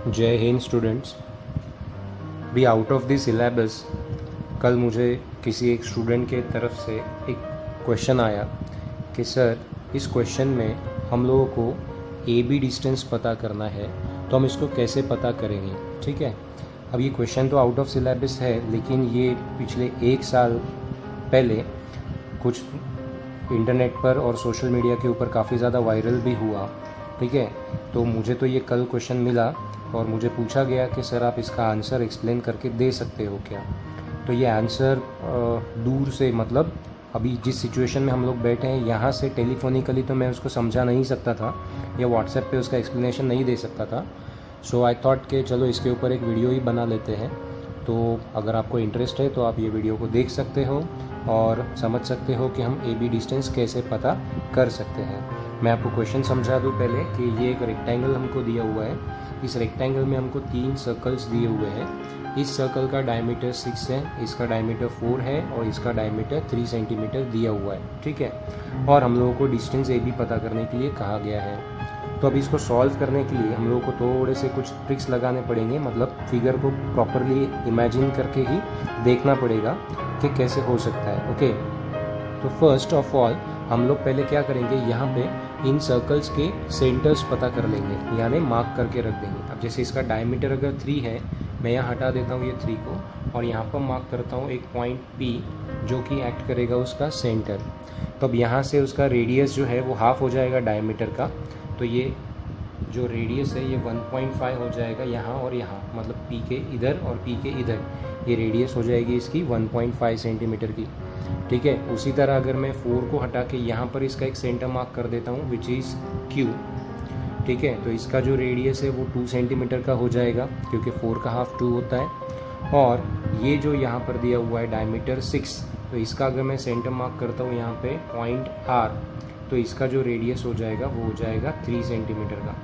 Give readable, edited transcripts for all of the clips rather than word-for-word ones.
जय Hind students. Be out of this syllabus कल मुझे किसी एक स्टूडेंट के तरफ से एक क्वेश्चन आया कि सर इस क्वेश्चन में हम लोगों को ए बी डिस्टेंस पता करना है, तो हम इसको कैसे पता करेंगे। ठीक है, अब ये क्वेश्चन तो आउट ऑफ सिलेबस है, लेकिन ये पिछले एक साल पहले कुछ इंटरनेट पर और सोशल मीडिया के ऊपर काफ़ी ज़्यादा वायरल भी हुआ। ठीक है, तो मुझे तो ये कल क्वेश्चन मिला और मुझे पूछा गया कि सर आप इसका आंसर एक्सप्लेन करके दे सकते हो क्या। तो ये आंसर दूर से, मतलब अभी जिस सिचुएशन में हम लोग बैठे हैं यहाँ से टेलीफोनिकली तो मैं उसको समझा नहीं सकता था या व्हाट्सएप पे उसका एक्सप्लेनेशन नहीं दे सकता था। सो आई थॉट कि चलो इसके ऊपर एक वीडियो ही बना लेते हैं। तो अगर आपको इंटरेस्ट है तो आप ये वीडियो को देख सकते हो और समझ सकते हो कि हम ए बी डिस्टेंस कैसे पता कर सकते हैं। मैं आपको क्वेश्चन समझा दूँ पहले कि ये एक रेक्टेंगल हमको दिया हुआ है। इस रेक्टेंगल में हमको 3 सर्कल्स दिए हुए हैं। इस सर्कल का डायमीटर 6 है, इसका डायमीटर 4 है और इसका डायमीटर 3 सेंटीमीटर दिया हुआ है। ठीक है, और हम लोगों को डिस्टेंस ए बी पता करने के लिए कहा गया है। तो अभी इसको सॉल्व करने के लिए हम लोगों को थोड़े से कुछ ट्रिक्स लगाने पड़ेंगे, मतलब फिगर को प्रॉपरली इमेजिन करके ही देखना पड़ेगा कि कैसे हो सकता है। ओके, तो फर्स्ट ऑफ ऑल हम लोग पहले क्या करेंगे, यहाँ पे इन सर्कल्स के सेंटर्स पता कर लेंगे, यानी मार्क करके रख देंगे। अब जैसे इसका डायमीटर अगर 3 है, मैं यहाँ हटा देता हूँ ये 3 को और यहाँ पर मार्क करता हूँ एक पॉइंट P जो कि एक्ट करेगा उसका सेंटर। तो अब यहाँ से उसका रेडियस जो है वो हाफ हो जाएगा डायमीटर का, तो ये जो रेडियस है ये 1.5 हो जाएगा यहाँ और यहाँ, मतलब P के इधर और P के इधर, ये रेडियस हो जाएगी इसकी 1.5 सेंटीमीटर की। ठीक है, उसी तरह अगर मैं 4 को हटा के यहाँ पर इसका एक सेंटर मार्क कर देता हूँ विच इज़ Q। ठीक है, तो इसका जो रेडियस है वो 2 सेंटीमीटर का हो जाएगा क्योंकि 4 का हाफ 2 होता है। और ये जो यहाँ पर दिया हुआ है डायमीटर 6, तो इसका अगर मैं सेंटर मार्क करता हूँ यहाँ पे पॉइंट R, तो इसका जो रेडियस हो जाएगा वो हो जाएगा 3 सेंटीमीटर का।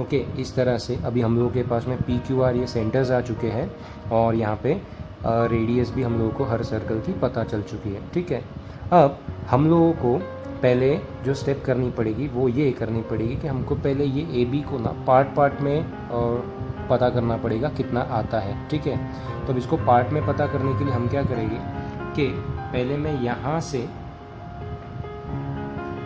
ओके, इस तरह से अभी हम लोगों के पास में P Q R ये सेंटर्स आ चुके हैं और यहाँ पे रेडियस भी हम लोगों को हर सर्कल की पता चल चुकी है। ठीक है, अब हम लोगों को पहले जो स्टेप करनी पड़ेगी वो ये करनी पड़ेगी कि हमको पहले ये ए बी को ना पार्ट में पता करना पड़ेगा कितना आता है। ठीक है, तो अब इसको पार्ट में पता करने के लिए हम क्या करेंगे कि पहले मैं यहाँ से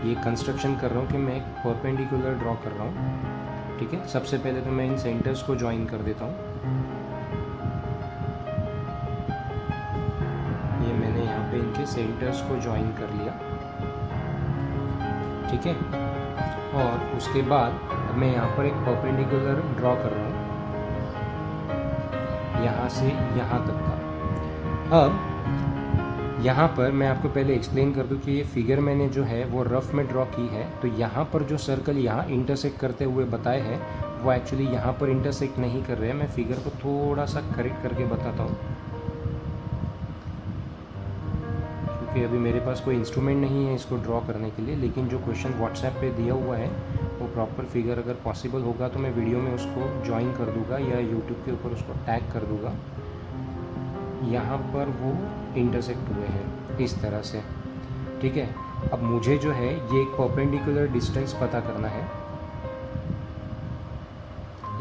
ये कंस्ट्रक्शन कर रहा हूँ कि मैं एक परपेंडिकुलर ड्रॉ कर रहा हूँ। ठीक है, सबसे पहले तो मैं इन सेंटर्स को ज्वाइन कर देता हूँ। ये मैंने यहाँ पे इनके सेंटर्स को ज्वाइन कर लिया। ठीक है, और उसके बाद अब मैं यहाँ पर एक परपेंडिकुलर ड्रॉ कर रहा हूँ यहाँ से यहाँ तक का। अब यहाँ पर मैं आपको पहले एक्सप्लेन कर दूँ कि ये फिगर मैंने जो है वो रफ में ड्रॉ की है। तो यहाँ पर जो सर्कल यहाँ इंटरसेक्ट करते हुए बताए हैं वो एक्चुअली यहाँ पर इंटरसेक्ट नहीं कर रहे हैं। मैं फिगर को थोड़ा सा करेक्ट करके बताता हूँ क्योंकि अभी मेरे पास कोई इंस्ट्रूमेंट नहीं है इसको ड्रॉ करने के लिए, लेकिन जो क्वेश्चन व्हाट्सएप पे दिया हुआ है वो प्रॉपर फिगर अगर पॉसिबल होगा तो मैं वीडियो में उसको ज्वाइन कर दूँगा या यूट्यूब के ऊपर उसको टैग कर दूँगा। यहाँ पर वो इंटरसेक्ट हुए हैं इस तरह से। ठीक है, अब मुझे जो है ये एक परपेंडिकुलर डिस्टेंस पता करना है,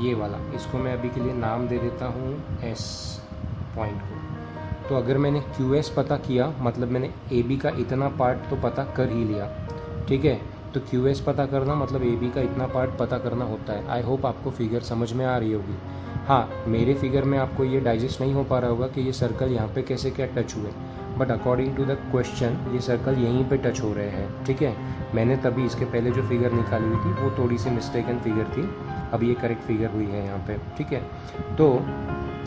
ये वाला। इसको मैं अभी के लिए नाम दे देता हूँ S पॉइंट को। तो अगर मैंने QS पता किया, मतलब मैंने AB का इतना पार्ट तो पता कर ही लिया। ठीक है, तो QS पता करना मतलब AB का इतना पार्ट पता करना होता है। आई होप आपको फिगर समझ में आ रही होगी। हाँ, मेरे फिगर में आपको ये डाइजेस्ट नहीं हो पा रहा होगा कि ये सर्कल यहाँ पे कैसे क्या टच हुए, but according to the question ये सर्कल यहीं पे टच हो रहे हैं। ठीक है, मैंने तभी इसके पहले जो फिगर निकाली हुई थी वो थोड़ी सी मिस्टेकन फिगर थी, अब ये करेक्ट फिगर हुई है यहाँ पे। ठीक है, तो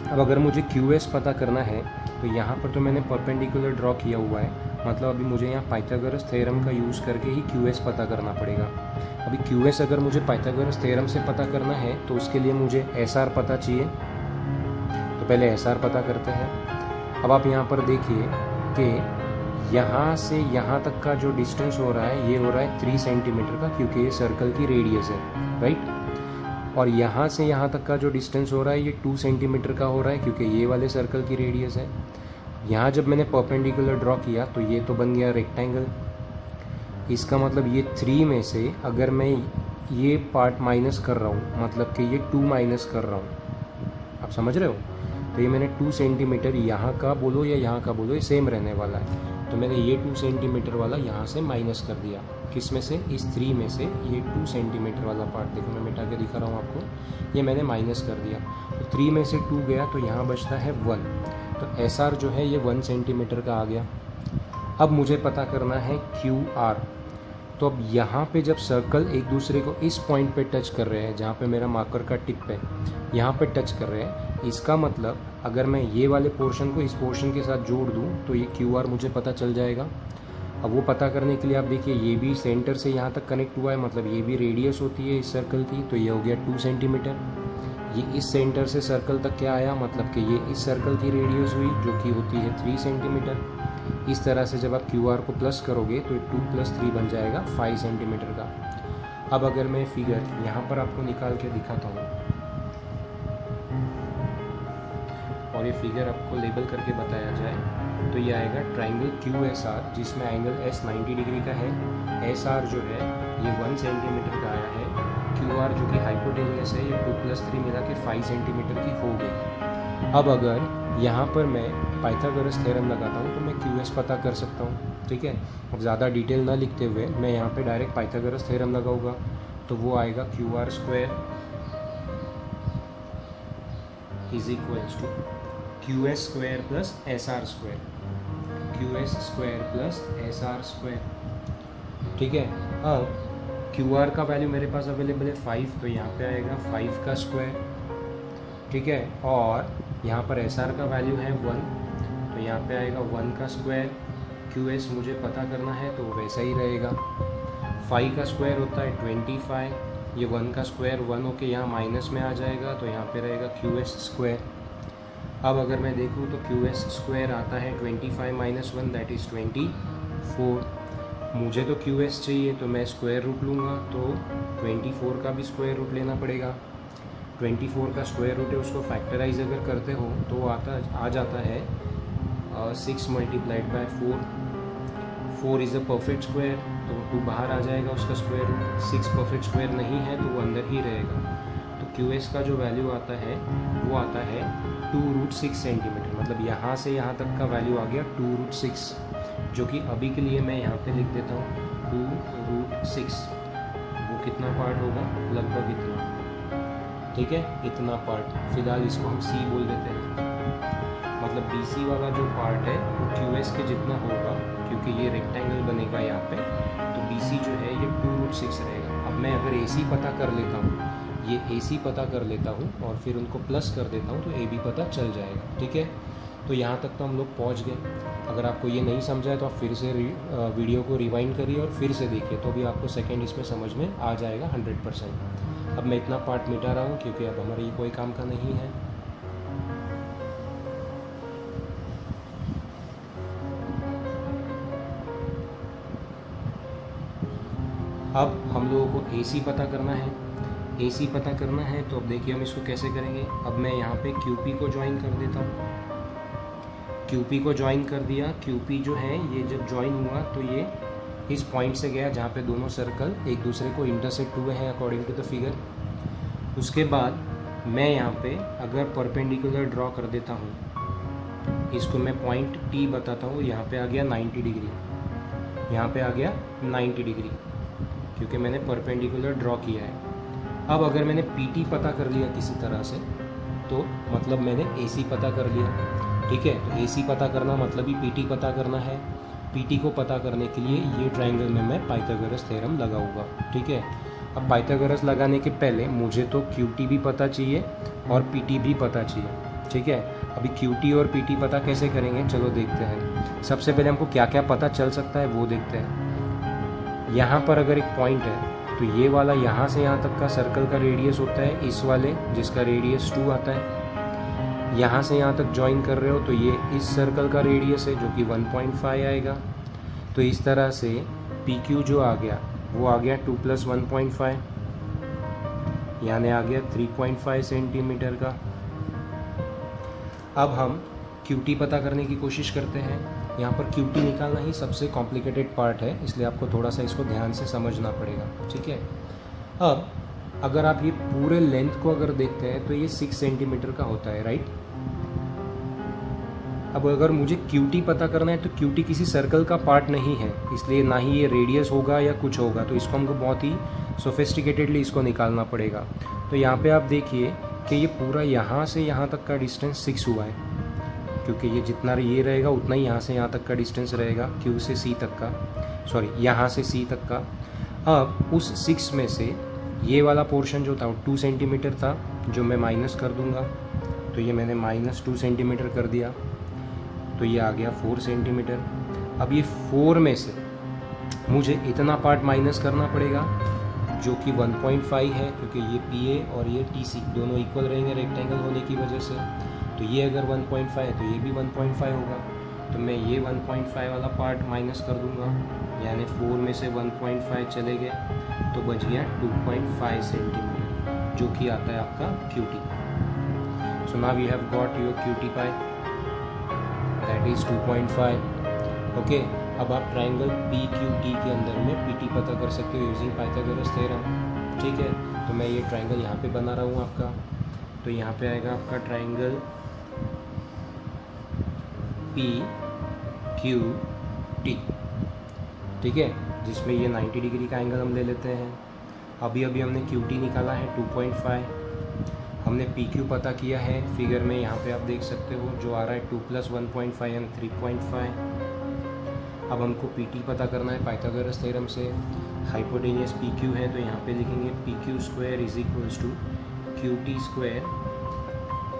अब अगर मुझे QS पता करना है तो यहाँ पर तो मैंने परपेंडिकुलर ड्रॉ किया हुआ है, मतलब अभी मुझे यहाँ पाइथागोरस थ्योरम का यूज़ करके ही QS पता करना पड़ेगा। अभी QS अगर मुझे पाइथागोरस थ्योरम से पता करना है तो उसके लिए मुझे SR पता चाहिए, तो पहले SR पता करते हैं। अब आप यहाँ पर देखिए कि यहाँ से यहाँ तक का जो डिस्टेंस हो रहा है ये हो रहा है 3 सेंटीमीटर का, क्योंकि ये सर्कल की रेडियस है, राइट। और यहाँ से यहाँ तक का जो डिस्टेंस हो रहा है ये 2 सेंटीमीटर का हो रहा है क्योंकि ये वाले सर्कल की रेडियस है। यहाँ जब मैंने परपेंडिकुलर ड्रॉ किया तो ये तो बन गया रेक्टेंगल। इसका मतलब ये 3 में से अगर मैं ये पार्ट माइनस कर रहा हूँ, मतलब कि ये 2 माइनस कर रहा हूँ, आप समझ रहे हो। तो ये मैंने 2 सेंटीमीटर यहाँ का बोलो या यहाँ का बोलो, ये सेम रहने वाला है। तो मैंने ये 2 सेंटीमीटर वाला यहाँ से माइनस कर दिया। किस में से? इस 3 में से ये 2 सेंटीमीटर वाला पार्ट, देखो मैं मिटा के दिखा रहा हूँ आपको, ये मैंने माइनस कर दिया। तो 3 में से 2 गया तो यहाँ बचता है 1। तो SR जो है ये 1 सेंटीमीटर का आ गया। अब मुझे पता करना है QR। तो अब यहाँ पे जब सर्कल एक दूसरे को इस पॉइंट पे टच कर रहे हैं, जहाँ पे मेरा मार्कर का टिप है, यहाँ पे टच कर रहे हैं, इसका मतलब अगर मैं ये वाले पोर्शन को इस पोर्शन के साथ जोड़ दूँ तो ये QR मुझे पता चल जाएगा। अब वो पता करने के लिए आप देखिए, ये भी सेंटर से यहाँ तक कनेक्ट हुआ है, मतलब ये भी रेडियस होती है इस सर्कल की, तो ये हो गया 2 सेंटीमीटर। ये इस सेंटर से सर्कल तक क्या आया, मतलब कि ये इस सर्कल की रेडियस हुई जो कि होती है 3 सेंटीमीटर। इस तरह से जब आप QR को प्लस करोगे तो 2 + 3 बन जाएगा 5 सेंटीमीटर का। अब अगर मैं फिगर यहाँ पर आपको निकाल के दिखाता हूँ और ये फिगर आपको लेबल करके बताया जाए तो ये आएगा ट्राइंगल QSR, जिसमें एंगल S 90 डिग्री का है। SR जो है ये 1 सेंटीमीटर का आया है। QR जो कि हाइपोटेन्यूस है, ये 2 + 3 मिला के 5 सेंटीमीटर की हो गई। अब अगर यहाँ पर मैं पाइथागोरस थ्योरम लगाता हूँ तो मैं QS पता कर सकता हूँ, ठीक है। अब ज़्यादा डिटेल ना लिखते हुए मैं यहाँ पे डायरेक्ट पाइथागोरस थ्योरम लगाऊंगा, तो वो आएगा QR² = QS² + SR², QS² + SR², ठीक है। अब QR का वैल्यू मेरे पास अवेलेबल है 5, तो यहाँ पे आएगा 5 का स्क्वायर, ठीक है। और यहाँ पर SR का वैल्यू है 1, तो यहाँ पे आएगा 1 का स्क्वायर। QS मुझे पता करना है तो वैसा ही रहेगा। 5 का स्क्वायर होता है 25, ये 1 का स्क्वायर 1 होके यहाँ माइनस में आ जाएगा, तो यहाँ पे रहेगा QS²। अब अगर मैं देखूँ तो QS² आता है 25 - 1 दैट इज़ 24। मुझे तो QS चाहिए तो मैं स्क्वायर रूट लूँगा, तो 24 का भी स्क्वायर रूट लेना पड़ेगा। 24 का स्क्वायर रूट है, उसको फैक्टराइज अगर करते हो तो आ जाता है 6 × 4। 4 इज़ अ परफेक्ट स्क्वायर, तो 2 बाहर आ जाएगा उसका स्क्वायर रूट। 6 परफेक्ट स्क्वायर नहीं है तो वो अंदर ही रहेगा। तो QS का जो वैल्यू आता है वो आता है 2√6 सेंटीमीटर, मतलब यहाँ से यहाँ तक का वैल्यू आ गया 2√6, जो कि अभी के लिए मैं यहाँ पे लिख देता हूँ 2√6। वो कितना पार्ट होगा, लगभग इतना, ठीक है, इतना पार्ट। फिलहाल इसको हम C बोल देते हैं, मतलब BC वाला जो पार्ट है वो QS के जितना होगा, क्योंकि ये रेक्टेंगल बनेगा यहाँ पे, तो BC जो है ये 2√6 रहेगा। अब मैं अगर AC पता कर लेता हूँ, ये AC पता कर लेता हूँ और फिर उनको प्लस कर देता हूँ तो AB पता चल जाएगा, ठीक है। तो यहाँ तक तो हम लोग पहुँच गए। अगर आपको ये नहीं समझा है तो आप फिर से वीडियो को रिवाइंड करिए और फिर से देखिए, तो भी आपको सेकंड इसमें समझ में आ जाएगा 100%। अब मैं इतना पार्ट मिटा रहा हूँ क्योंकि अब हमारे ये कोई काम का नहीं है। अब हम लोगों को AC पता करना है। AC पता करना है तो अब देखिए हम इसको कैसे करेंगे। अब मैं यहाँ पे QP को ज्वाइन कर देता हूँ। QP को ज्वाइन कर दिया। QP जो है ये जब ज्वाइन हुआ तो ये इस पॉइंट से गया जहाँ पे दोनों सर्कल एक दूसरे को इंटरसेक्ट हुए हैं अकॉर्डिंग टू द फिगर। उसके बाद मैं यहाँ पे अगर परपेंडिकुलर ड्रॉ कर देता हूँ, इसको मैं पॉइंट T बताता हूँ। यहाँ पे आ गया 90 डिग्री, यहाँ पे आ गया 90 डिग्री, क्योंकि मैंने परपेंडिकुलर ड्रॉ किया है। अब अगर मैंने PT पता कर लिया किसी तरह से, तो मतलब मैंने AC पता कर लिया, ठीक है। तो AC पता करना मतलब ही PT पता करना है। PT को पता करने के लिए ये ट्रायंगल में मैं पाइथागोरस थ्योरम लगाऊंगा, ठीक है। अब पाइथागोरस लगाने के पहले मुझे तो QT भी पता चाहिए और PT भी पता चाहिए, ठीक है। अभी QT और PT पता कैसे करेंगे, चलो देखते हैं। सबसे पहले हमको क्या क्या पता चल सकता है वो देखते हैं। यहाँ पर अगर एक पॉइंट है तो ये वाला यहाँ से यहाँ तक का सर्कल का रेडियस होता है इस वाले, जिसका रेडियस 2 आता है। यहाँ से यहाँ तक ज्वाइन कर रहे हो तो ये इस सर्कल का रेडियस है जो कि 1.5 आएगा। तो इस तरह से PQ जो आ गया वो आ गया 2 + 1.5, यानी आ गया 3.5 सेंटीमीटर का। अब हम QT पता करने की कोशिश करते हैं। यहाँ पर QT निकालना ही सबसे कॉम्प्लिकेटेड पार्ट है, इसलिए आपको थोड़ा सा इसको ध्यान से समझना पड़ेगा, ठीक है। अब अगर आप ये पूरे लेंथ को अगर देखते हैं तो ये 6 सेंटीमीटर का होता है, राइट। अब अगर मुझे QT पता करना है तो QT किसी सर्कल का पार्ट नहीं है, इसलिए ना ही ये रेडियस होगा या कुछ होगा, तो इसको हमको बहुत ही सोफिस्टिकेटेडली इसको निकालना पड़ेगा। तो यहाँ पे आप देखिए कि ये पूरा यहाँ से यहाँ तक का डिस्टेंस 6 हुआ है, क्योंकि ये जितना ये रहेगा उतना ही यहाँ से यहाँ तक का डिस्टेंस रहेगा, Q से C तक का, सॉरी यहाँ से C तक का। अब उस 6 में से ये वाला पोर्शन जो था वो 2 सेंटीमीटर था, जो मैं माइनस कर दूंगा, तो ये मैंने -2 सेंटीमीटर कर दिया, तो ये आ गया 4 सेंटीमीटर। अब ये 4 में से मुझे इतना पार्ट माइनस करना पड़ेगा जो कि 1.5 है, क्योंकि ये PA और ये TC दोनों इक्वल रहेंगे रेक्टेंगल होने की वजह से। तो ये अगर 1.5 है तो ये भी 1.5 होगा, तो मैं ये 1.5 वाला पार्ट माइनस कर दूंगा, यानी 4 में से 1.5 चले गए तो बच गया 2.5 सेंटीमीटर, जो कि आता है आपका QT। So now you have got your QT pi, that is 2.5। Okay, अब आप ट्राइंगल PQT के अंदर में PT पता कर सकते हो यूजिंग पाइथागोरस थ्योरम, ठीक है। तो मैं ये ट्राइंगल यहाँ पे बना रहा हूँ आपका, तो यहाँ पे आएगा आपका ट्राइंगल PQT, ठीक है, जिसमें ये 90 डिग्री का एंगल हम ले लेते हैं। अभी हमने QT निकाला है 2.5, हमने PQ पता किया है फिगर में, यहाँ पे आप देख सकते हो जो आ रहा है 2 + 1.5 एंड 3.5। अब हमको PT पता करना है पाइथागोरस थ्योरम से। हाइपोटेनियस PQ है तो यहाँ पे लिखेंगे PQ² = QT²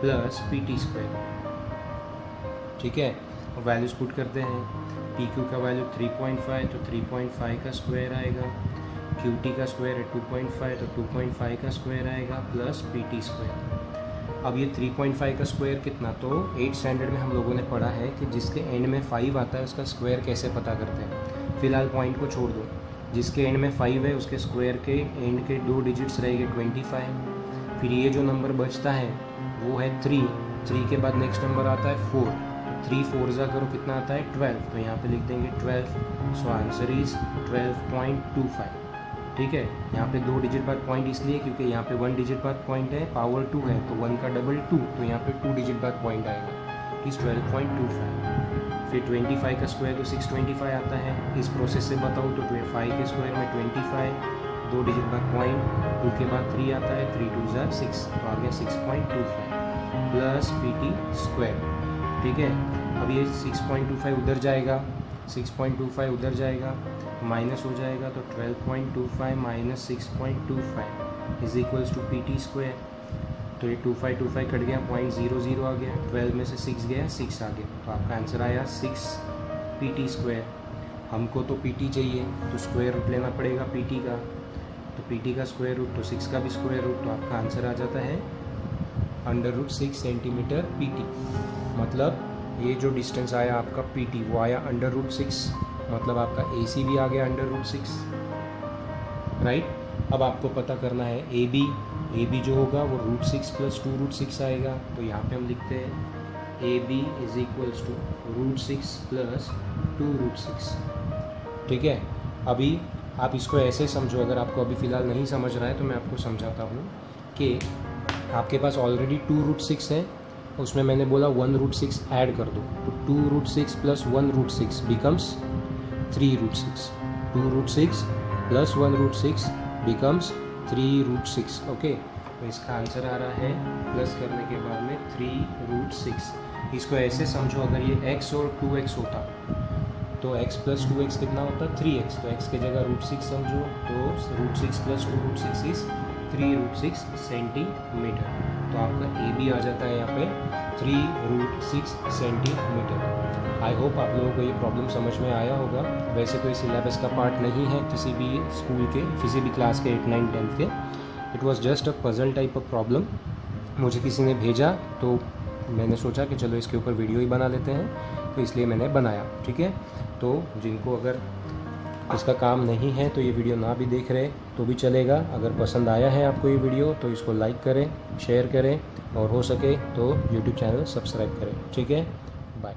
+ PT², ठीक है। और वैल्यूज पुट करते हैं, PQ का वैल्यू 3.5 तो 3.5 का स्क्वायर आएगा, QT का स्क्वायर है 2.5 तो 2.5 का स्क्वायर आएगा प्लस PT²। अब ये 3.5 का स्क्वायर कितना, तो 8th स्टैंडर्ड में हम लोगों ने पढ़ा है कि जिसके एंड में 5 आता है उसका स्क्वायर कैसे पता करते हैं। फिलहाल पॉइंट को छोड़ दो, जिसके एंड में 5 है उसके स्क्वायर के एंड के 2 डिजिट्स रहेंगे 25। फिर ये जो नंबर बचता है वो है 3 के बाद नेक्स्ट नंबर आता है 4, 3 4 जा करो कितना आता है 12, तो यहाँ पे लिख देंगे 12। सो आंसर इज 12.25, ठीक है। यहाँ पे 2 डिजिट बाद पॉइंट इसलिए क्योंकि यहाँ पे 1 डिजिट बाद पॉइंट है, पावर 2 है तो 1 का डबल 2, तो यहाँ पे 2 डिजिट बाद पॉइंट आएगा, इस 12.25। फिर 25 का स्क्वायर तो 625 आता है। इस प्रोसेस से बताऊँ तो 5 के स्क्वायर में 25, 2 डिजिट बाद पॉइंट, 2 के बाद 3 आता है, 3 2 = 6, तो आ गया 6.25 प्लस PT², ठीक है। अब ये 6.25 उधर जाएगा, 6.25 उधर जाएगा, माइनस हो जाएगा, तो 12.25 - 6.25 = PT²। तो ये 25 कट गया, 0.00 आ गया, 12 में से 6 गया, 6 आ गया, तो आपका आंसर आया 6 PT²। हमको तो PT चाहिए तो स्क्वायर रूट लेना पड़ेगा PT का, तो PT का स्क्वायर रूट तो 6 का भी स्क्वायर रूट, तो आपका आंसर आ जाता है √6 सेंटीमीटर PT। मतलब ये जो डिस्टेंस आया आपका PT वो आया √6, मतलब आपका AC भी आ गया √6, राइट। अब आपको पता करना है AB जो होगा वो √6 + 2√6 आएगा, तो यहाँ पे हम लिखते हैं AB = √6 + 2√6, ठीक है। अभी आप इसको ऐसे समझो, अगर आपको अभी फ़िलहाल नहीं समझ रहा है तो मैं आपको समझाता हूँ कि आपके पास ऑलरेडी 2√6 है, उसमें मैंने बोला 1√6 ऐड कर दो, तो 2√6 + 1√6 becomes 3√6, 2√6 + 1√6 becomes 3√6, ओके। तो इसका आंसर आ रहा है प्लस करने के बाद में 3√6। इसको ऐसे समझो, अगर ये x और 2x होता तो x + 2x कितना होता 3x, तो x की जगह √6 समझो, तो √6 + 2√6 इज 3√6 सेंटीमीटर, तो आपका AB आ जाता है यहाँ पे 3√6 सेंटीमीटर। आई होप आप लोगों को ये प्रॉब्लम समझ में आया होगा। वैसे तो ये सिलेबस का पार्ट नहीं है किसी भी स्कूल के, किसी भी क्लास के 8, 9, 10 के। It was just a puzzle type of problem, मुझे किसी ने भेजा तो मैंने सोचा कि चलो इसके ऊपर वीडियो ही बना लेते हैं, तो इसलिए मैंने बनाया, ठीक है। तो जिनको अगर इसका काम नहीं है तो ये वीडियो ना भी देख रहे तो भी चलेगा। अगर पसंद आया है आपको ये वीडियो तो इसको लाइक करें, शेयर करें और हो सके तो यूट्यूब चैनल सब्सक्राइब करें, ठीक है। बाय।